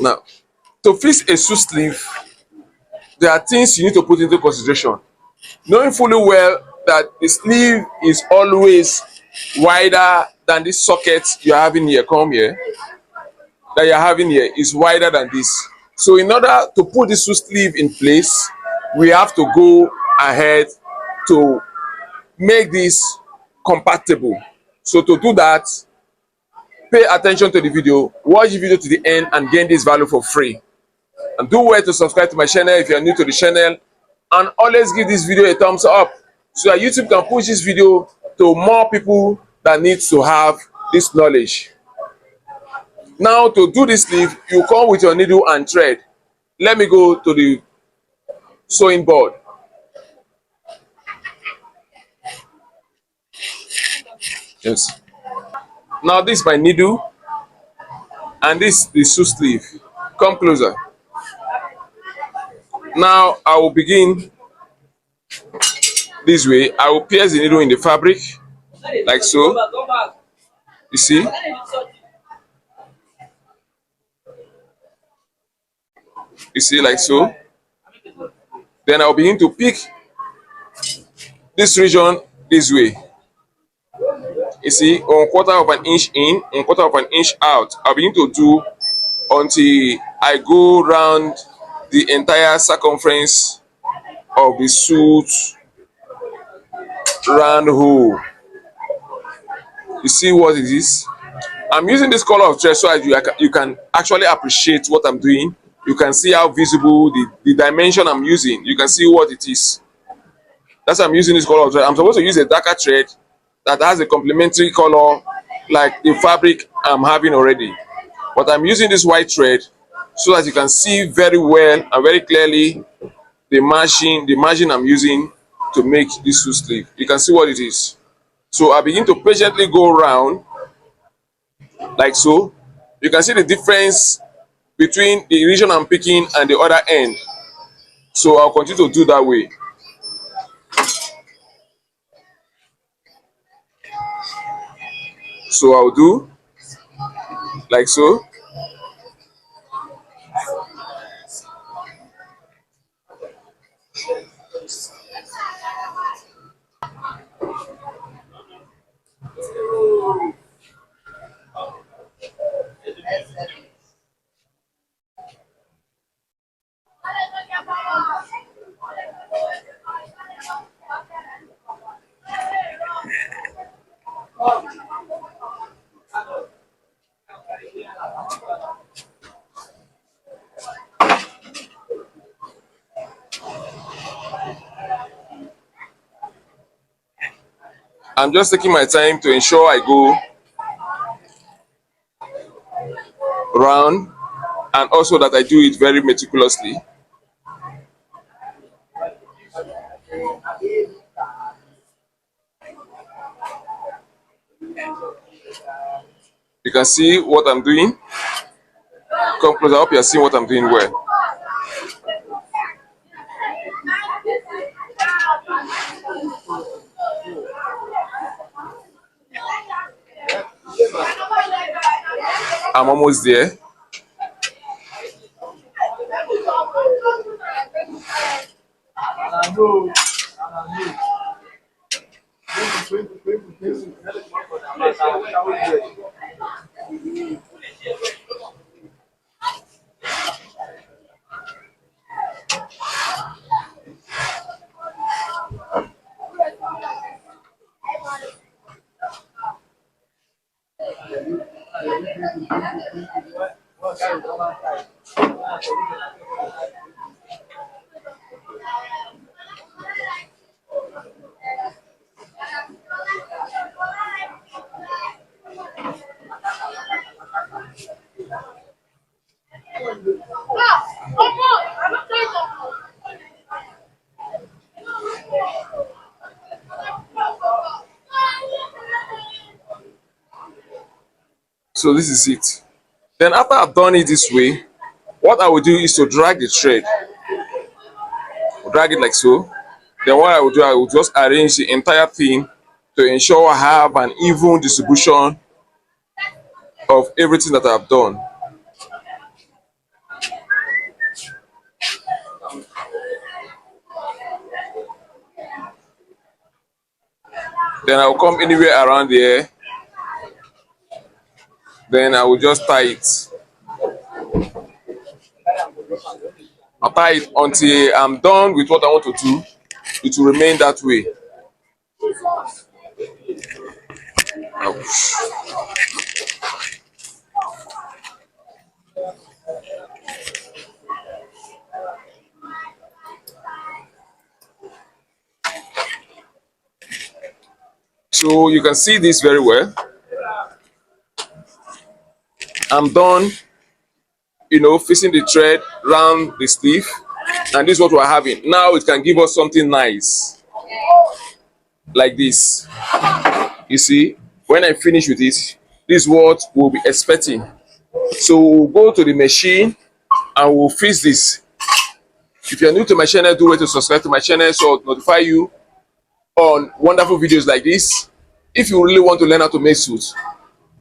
Now, to fix a suit sleeve, there are things you need to put into consideration. Knowing fully well that the sleeve is always wider than this socket you're having here, come here, that you're having here is wider than this. So in order to put this suit sleeve in place, we have to go ahead to make this compatible. So to do that, pay attention to the video, watch the video to the end and gain this value for free. And do well to subscribe to my channel if you are new to the channel, and always give this video a thumbs up so that YouTube can push this video to more people that need to have this knowledge. Now to do this sleeve, you come with your needle and thread. Let me go to the sewing board. Yes. Now this is my needle and this is the sew sleeve. Come closer. Now I will begin this way. I will pierce the needle in the fabric like so. You see? You see, like so. Then I'll begin to pick this region this way. You see, 1/4 of an inch in, 1/4 of an inch out. I'll begin to do until I go round the entire circumference of the suit round hole. You see what it is? I'm using this color of thread so that you can actually appreciate what I'm doing. You can see how visible the dimension I'm using. You can see what it is. That's why I'm using this color of thread. I'm supposed to use a darker thread that has a complementary color like the fabric I'm having already. But I'm using this white thread so that you can see very well and very clearly the margin I'm using to make this suit sleeve. You can see what it is. So I begin to patiently go around like so. You can see the difference between the region I'm picking and the other end. So I'll continue to do that way. So I'll do like so. I'm just taking my time to ensure I go round and also that I do it very meticulously. You can see what I'm doing. Come closer. I hope you're seeing what I'm doing well. I'm almost there. So this is it. Then after I've done it this way, what I will do is to drag the thread. Drag it like so. Then what I will do, I will just arrange the entire thing to ensure I have an even distribution of everything that I've done. Then I'll come anywhere around there. Then I will just tie it. I'll tie it until I'm done with what I want to do. It will remain that way. Ouch. So you can see this very well. I'm done, fixing the thread round the sleeve, and this is what we're having. Now it can give us something nice like this. You see, when I finish with this is what we'll be expecting. So we'll go to the machine and we'll fix this. If you're new to my channel, do wait to subscribe to my channel so I'll notify you on wonderful videos like this. If you really want to learn how to make suits,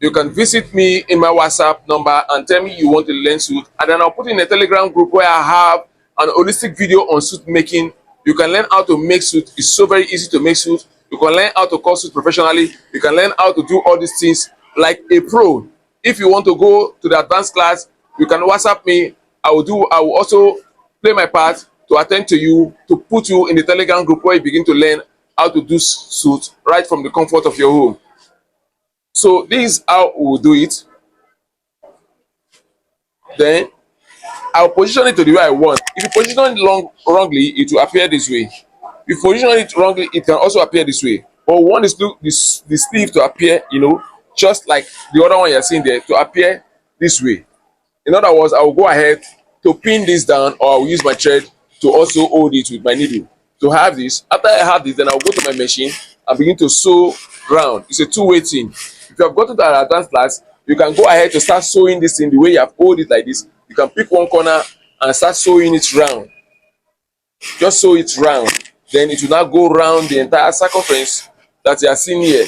you can visit me in my WhatsApp number and tell me you want to learn suit, and then I'll put in a Telegram group where I have an holistic video on suit making. You can learn how to make suit. It's so very easy to make suit. You can learn how to cut suit professionally. You can learn how to do all these things like a pro. If you want to go to the advanced class, you can WhatsApp me. I will also play my part to attend to you, to put you in the Telegram group where you begin to learn how to do suit right from the comfort of your home. So this is how we'll do it. Then I'll position it to the way I want. If you position it wrongly, it will appear this way. If you position it wrongly, it can also appear this way. But we want the sleeve to appear, just like the other one you're seeing there, to appear this way. In other words, I will go ahead to pin this down, or I will use my thread to also hold it with my needle. To have this, after I have this, then I'll go to my machine and begin to sew round. It's a two-way thing. If you have gotten to an advanced class, you can go ahead to start sewing this in the way you have hold it like this. You can pick one corner and start sewing it round. Just sew it round. Then it will now go round the entire circumference that you are seeing here.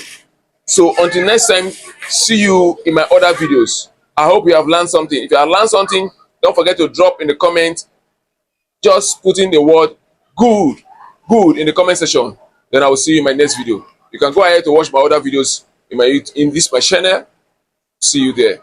So until next time, see you in my other videos. I hope you have learned something. If you have learned something, don't forget to drop in the comment. Just put in the word good in the comment section. Then I will see you in my next video. You can go ahead to watch my other videos in my channel. See you there.